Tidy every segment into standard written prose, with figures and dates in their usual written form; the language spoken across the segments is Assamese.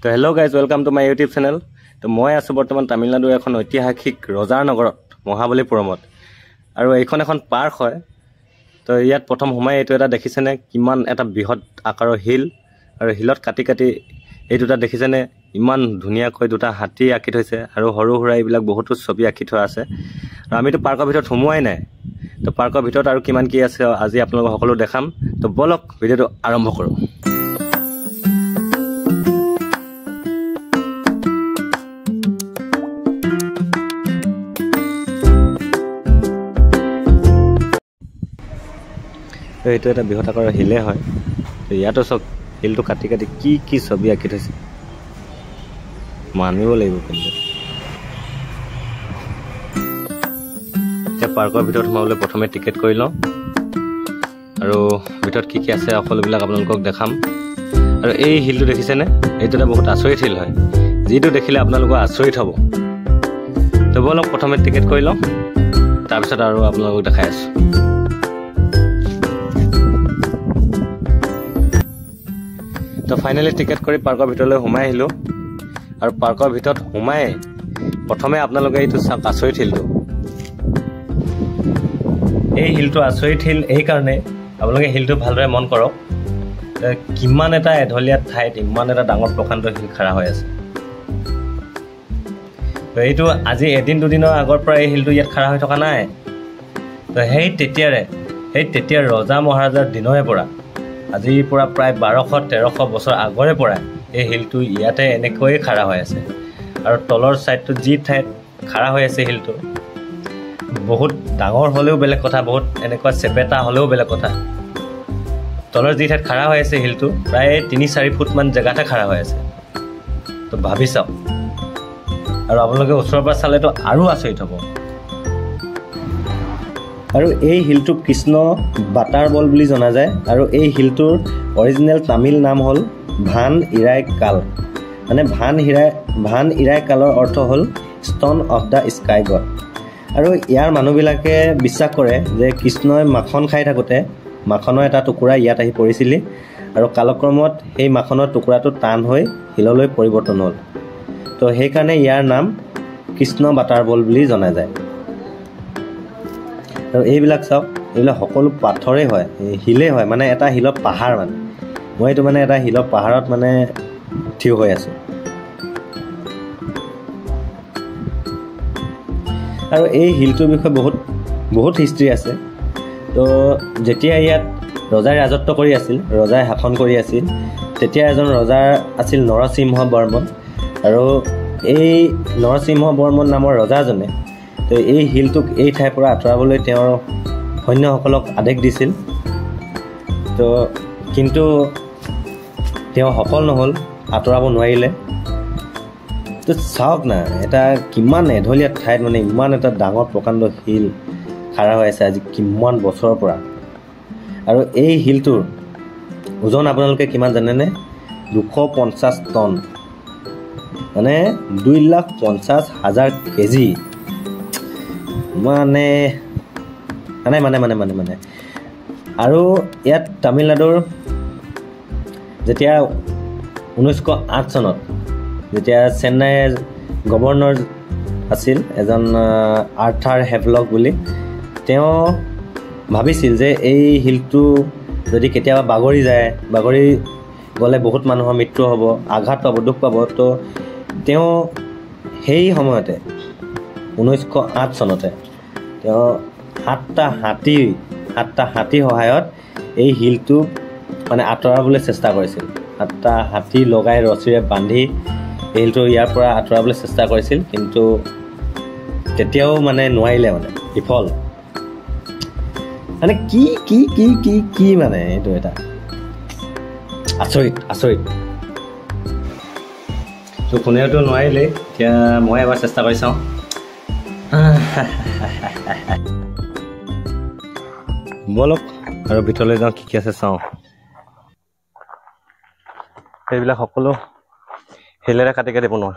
তো hello' guys, welcome to my YouTube channel. তো মই আছোঁ বৰ্তমান তামিলনাডুৰ এখন ঐতিহাসিক ৰজাৰ নগৰত, মহাবলীপুৰমত। আৰু এইখন এখন পাৰ্ক হয়। তো ইয়াত প্ৰথম সোমাই এইটো এটা দেখিছেনে, কিমান এটা বৃহৎ আকাৰৰ শিল, আৰু শিলত কাটি কাটি এই দুটা দেখিছেনে, ইমান ধুনীয়াকৈ দুটা হাতী আঁকি থৈছে, আৰু সৰু সুৰা এইবিলাক বহুতো ছবি আঁকি থোৱা আছে। আৰু আমিতো পাৰ্কৰ ভিতৰত সোমোৱাই নাই। তো পাৰ্কৰ ভিতৰত আৰু কিমান কি আছে আজি আপোনালোকক সকলো দেখাম। তো বলক ভিডিঅ'টো আৰম্ভ কৰোঁ। এইটো এটা বৃহৎ আকাৰৰ শিলে হয়। তো ইয়াতো চব শিলটো কাটি কাটি কি কি ছবি আঁকি থৈছে, মানিব লাগিব। কিন্তু এতিয়া পাৰ্কৰ ভিতৰত সোমাবলৈ প্ৰথমে টিকেট কৰি লওঁ, আৰু ভিতৰত কি কি আছে সকলোবিলাক আপোনালোকক দেখাম। আৰু এই শিলটো দেখিছেনে, এইটো এটা বহুত আচৰিত শিল হয়, যিটো দেখিলে আপোনালোকৰ আচৰিত হ'ব। তো বলক প্ৰথমে টিকেট কৰি লওঁ, তাৰপিছত আৰু আপোনালোকক দেখাই আছোঁ। তো ফাইনেলি টিকেট কৰি পাৰ্কৰ ভিতৰলৈ সোমাই আহিলোঁ। আৰু পাৰ্কৰ ভিতৰত সোমাই প্ৰথমে আপোনালোকে এইটো চাওক, আচৰিত শিলটো। এই শিলটো আচৰিত শিল এইকাৰণে, আপোনালোকে শিলটো ভালদৰে মন কৰক, কিমান এটা এঢলীয়া ঠাইত ইমান এটা ডাঙৰ প্ৰকাণ্ড শিল খাৰা হৈ আছে। তো এইটো আজি এদিন দুদিনৰ আগৰ পৰা এই শিলটো ইয়াত খাৰা হৈ থকা নাই। তো সেই তেতিয়াৰ ৰজা মহাৰাজাৰ দিনৰে পৰা, আজিৰ পৰা প্ৰায় 1200-1300 বছৰ আগৰে পৰা এই শিলটো ইয়াতে এনেকৈয়ে খাৰা হৈ আছে। আৰু তলৰ ছাইডটো যি ঠাইত খাৰা হৈ আছে শিলটো, বহুত ডাঙৰ হ'লেও বেলেগ কথা, বহুত এনেকুৱা চেপেটা হ'লেও বেলেগ কথা। তলৰ যি ঠাইত খাৰা হৈ আছে শিলটো প্ৰায় 3-4 ফুটমান জেগাতে খাৰা হৈ আছে। তো ভাবি চাওক, আৰু আপোনালোকে ওচৰৰ পৰা চালেতো আৰু আচৰিত হ'ব। আৰু এই শিলটো কৃষ্ণ বাটাৰ বল বুলি জনা যায়। আৰু এই শিলটোৰ অৰিজিনেল তামিল নাম হ'ল ভান ইৰাই কাল। মানে ভান ইৰাই কালৰ অৰ্থ হ'ল stone of the sky god. আৰু ইয়াৰ মানুহবিলাকে বিশ্বাস কৰে যে কৃষ্ণই মাখন খাই থাকোঁতে মাখনৰ এটা টুকুৰা ইয়াত আহি পৰিছিলি, আৰু কালক্ৰমত সেই মাখনৰ টুকুৰাটো টান হৈ শিললৈ পৰিৱৰ্তন হ'ল। তো সেইকাৰণে ইয়াৰ নাম কৃষ্ণ বাটাৰ বল বুলি জনা যায়। আৰু এইবিলাক চাওক, এইবিলাক সকলো পাথৰে হয়, শিলেই হয়, মানে এটা শিলৰ পাহাৰ। মানে মই এইটো মানে এটা শিলৰ পাহাৰত মানে থিয় হৈ আছোঁ। আৰু এই শিলটোৰ বিষয়ে বহুত হিষ্ট্ৰী আছে। তো যেতিয়া ইয়াত ৰজাই ৰাজত্ব কৰি আছিল, ৰজাই শাসন কৰি আছিল, তেতিয়া এজন ৰজাৰ আছিল নৰসিংহ বৰ্মন। আৰু এই নৰসিংহ বৰ্মন নামৰ ৰজাজনে তো এই শিলটোক এই ঠাইৰ পৰা আঁতৰাবলৈ তেওঁৰ সৈন্যসকলক আদেশ দিছিল। তো কিন্তু তেওঁ সফল নহ'ল, আঁতৰাব নোৱাৰিলে। তো চাওক না, এটা কিমান এঢলীয়া ঠাইত মানে ইমান এটা ডাঙৰ প্ৰকাণ্ড শিল খাৰা হৈ আছে আজি কিমান বছৰৰ পৰা। আৰু এই শিলটোৰ ওজন আপোনালোকে কিমান জানেনে? 250 টন, মানে 2,50,000 কেজি। মানে আৰু ইয়াত তামিলনাডুৰ যেতিয়া 1908 চনত যেতিয়া চেন্নাইৰ গভৰ্ণৰ আছিল এজন আৰ্থাৰ হেভলক বুলি, তেওঁ ভাবিছিল যে এই শিলটো যদি কেতিয়াবা বাগৰি গ'লে বহুত মানুহৰ মৃত্যু হ'ব, আঘাত পাব, দুখ পাব। তো তেওঁ সেই সময়তে 1908 চনতে তেওঁ 7টা হাতী সহায়ত এই শিলটো মানে আঁতৰাবলৈ চেষ্টা কৰিছিল। 7টা হাতী লগাই ৰছীৰে বান্ধি শিলটো ইয়াৰ পৰা আঁতৰাবলৈ চেষ্টা কৰিছিল, কিন্তু তেতিয়াও মানে নোৱাৰিলে, মানে বিফল। মানে কি মানে এইটো এটা আচৰিত। তো কোনেওতো নোৱাৰিলেই। এতিয়া মই এবাৰ চেষ্টা কৰি চাওঁ। বলক আৰু ভিতৰলৈ যাওঁ, কি আছে চাওঁ। সেইবিলাক সকলো শিলেৰে কাটি কাটি বনোৱা।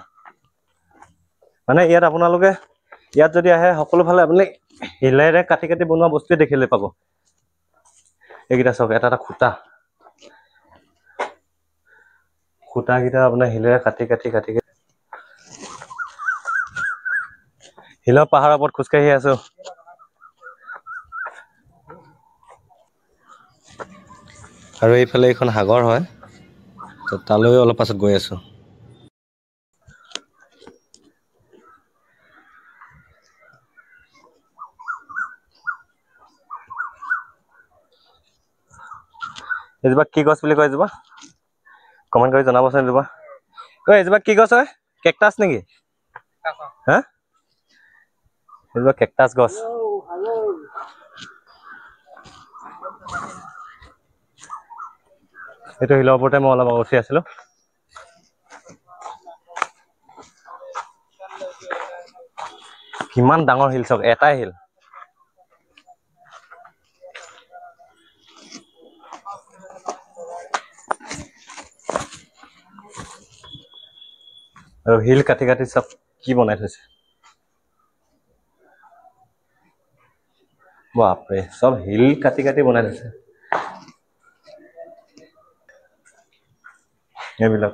মানে ইয়াত যদি আহে সকলো ফালে আপুনি শিলেৰে কাটি কাটি বনোৱা বস্তুৱে দেখিলে পাব। এইকেইটা চাওক, এটা খুটা খুঁটাকেইটা আপোনাৰ শিলেৰে কাটি শিলৰ পাহাৰৰ ওপৰত খোজকাঢ়ি আছো। আৰু এইফালে এইখন সাগৰ হয়, তো তালৈ অলপ পাছত গৈ আছো। এজোপা কি গছ বুলি কয়? এজোপা কমেণ্ট কৰি জনাবচোন। এজোপা কি গছ হয়? কেকটাছ নেকি? হা, এজোপা কেকটাছ গছ। এইটো শিলৰ ওপৰতে মই অলপ উঠি আছিলো। কিমান ডাঙৰ শিল চাওক, এটাই শিল। আৰু শিল কাটি চব কি বনাই থৈছে। বাপৰে, চব শিল কাটি বনাই থৈছে। এইবিলাক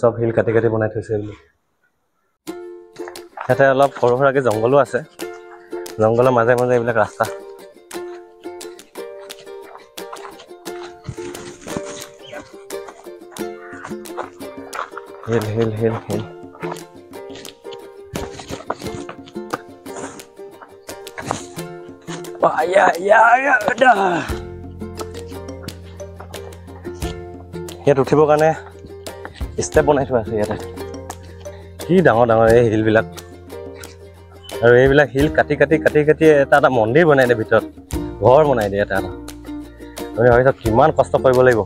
চব শিল কাটি বনাই থৈছে। ইয়াতে অলপ সৰু সুৰাকে জংঘলো আছে। জংঘলৰ মাজে এইবিলাক ৰাস্তা। শিল। ইয়াত উঠিবৰ কাৰণে ষ্টেপ বনাই থোৱা আছে। ইয়াতে কি ডাঙৰ এই শিলবিলাক। আৰু এইবিলাক শিল কাটি এটা মন্দিৰ বনাই দিয়ে, ভিতৰত ঘৰ বনাই দিয়ে এটা। আপুনি ভাবিছে কিমান কষ্ট কৰিব লাগিব।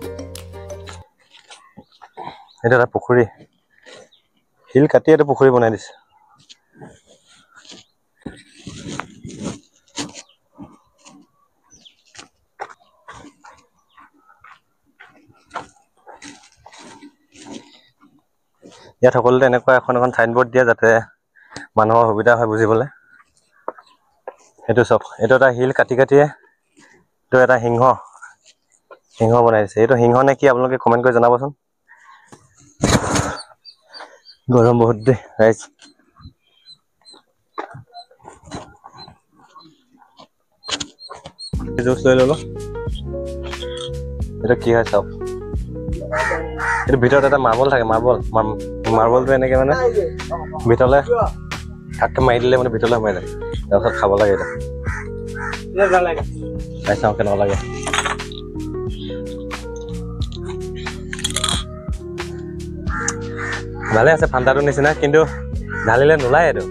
এইটো এটা পুখুৰী, শিল কাটি এটা পুখুৰী বনাই দিছে। ইয়াত সকলোতে এনেকুৱা এখন চাইনবোৰ্ড দিয়ে, যাতে মানুহৰ সুবিধা হয় বুজিবলৈ। এইটো চব, এইটো এটা শিল কাটি এইটো এটা সিংহ বনাই দিছে। এইটো সিংহ নে কি আপোনালোকে কমেণ্ট কৰি জনাবচোন। গৰম বহুত দেই ৰাইজ। জুচ লৈ ললো। এইটো কি হয় চাওক, এইটো ভিতৰত এটা মাৰ্বল থাকে। মাৰ্বলটো এনেকে ভিতৰলৈ ধাক্কা মাৰি দিলে ভিতৰলৈ সোমাই যায়। তাৰপিছত খাব লাগে। এইটো খাই চাওঁ কেনেকুৱা লাগে। ভালে আছে ফান্টাটোৰ নিচিনা, কিন্তু ঢালিলে নোলায়। এইটো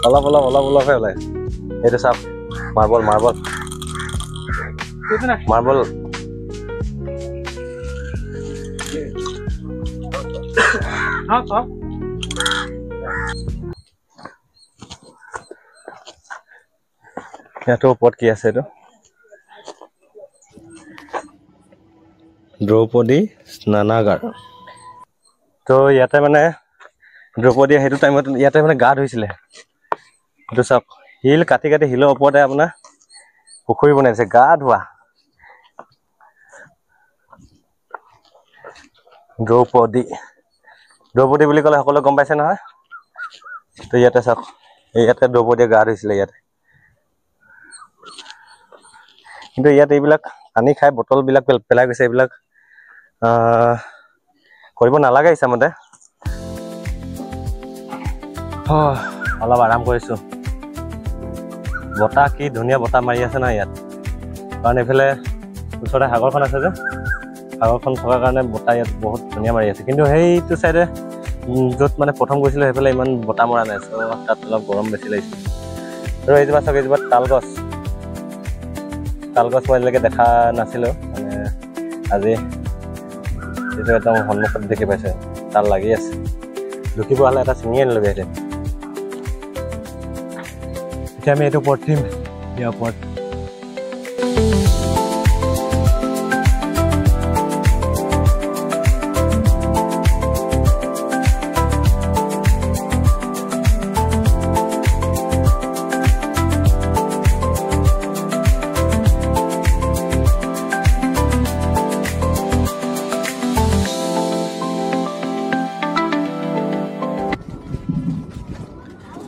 অলপহে ওলায়। এইটো চাওক, মাৰ্বল ইয়াতো ওপৰত কি আছে? এইটো দ্ৰৌপদী স্নানাগাৰ। তো ইয়াতে দ্ৰৌপদীয়ে সেইটো টাইমত ইয়াতে গা ধুইছিলে। এইটো চাওক, শিল কাটি শিলৰ ওপৰতে আপোনাৰ পুখুৰী বনাইছে, গা ধোৱা। দ্ৰৌপদী বুলি ক'লে সকলোৱে গম পাইছে নহয়। তো ইয়াতে চাওক, ইয়াতে দ্ৰৌপদীয়ে গা ধুইছিলে ইয়াতে। কিন্তু ইয়াত এইবিলাক পানী খাই বটল বিলাক পেলাই গৈছে। এইবিলাক কৰিব নালাগে ইচ্ছামতে। অলপ আৰাম কৰিছো। বতাহ কি ধুনীয়া বতাহ মাৰি আছে না ইয়াত, কাৰণ এইফালে ওচৰতে সাগৰখন আছে যে, সাগৰখন থকাৰ কাৰণে বতাহ ইয়াত বহুত ধুনীয়া মাৰি আছে। কিন্তু সেইটো চাইডে য'ত প্ৰথম গৈছিলো সেইফালে ইমান বতাহ মৰা নাই, তাত অলপ গৰম বেছি লাগিছিল। আৰু এইজোপা চাওক, এইজোপা তাল গছ মই আজিলৈকে দেখা নাছিলো। আজি এইটো একদম সন্মুখত দেখি পাইছে, তাল লাগি আছে। লুকিব হ'লে এটা ছিঙি আনিলোগে হেঁতেন। এতিয়া আমি এইটো ওপৰত উঠিম, ইয়াৰ ওপৰত।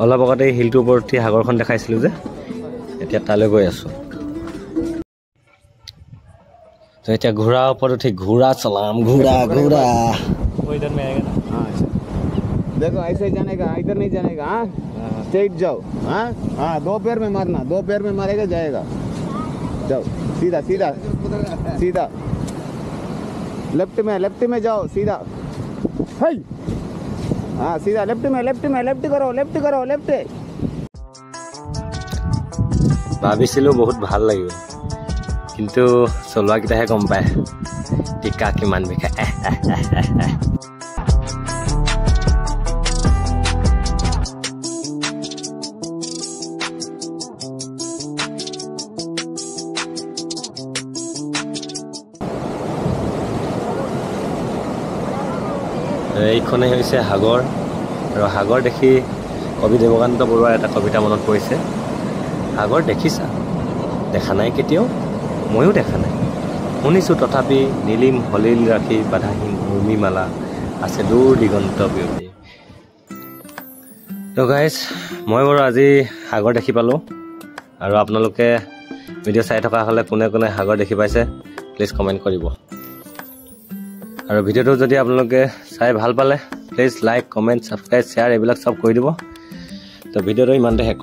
অলপ আগতে এই হিলটোৰ ওপৰত উঠি সাগৰখন দেখাইছিলোঁ যে, এতিয়া তালৈ গৈ আছোঁ। তো এতিয়া ঘোঁৰা ওপৰত উঠি ঘোঁৰা চলাম, ঘোঁৰা ঘোঁৰা। देखो ऐसे जाने का, इधर नहीं जाने का। हाँ स्ट्रेट जाओ। हाँ हाँ 2 पैर में मारना, 2 पैर में मारेगा जाएगा। जाओ सीधा सीधा सीधा, लेफ्ट में जाओ सीधा। हाय हाँ सीधा लेफ्ट में करो, लेफ्ट ভাবিছিলোঁ বহুত ভাল লাগিব, কিন্তু চলোৱাকেইটাহে গম পায় টিকা কিমান বিষায়। এইখনেই হৈছে সাগৰ, আৰু সাগৰ দেখি কবি দেৱকান্ত বৰুৱাৰ এটা কবিতা মনত পৰিছে। সাগৰ দেখিছা? দেখা নাই কেতিয়াও, ময়ো দেখা নাই। শুনিছোঁ তথাপি নীলিম হলিল ৰাখি বাধাহীন উৰ্মিমালা আছে দূৰ দিগন্ত বিয়পি। তো গাইজ, মই বাৰু আজি সাগৰ দেখি পালোঁ, আৰু আপোনালোকে ভিডিঅ' চাই থকা হ'লে কোনে কোনে সাগৰ দেখি পাইছে প্লিজ কমেণ্ট কৰিব। আৰু ভিডিঅ'টো যদি আপোনালোকে চাই ভাল পালে please like, comment, subscribe, share এইবিলাক চব কৰি দিব। তো ভিডিঅ'টো ইমানতে শেষ।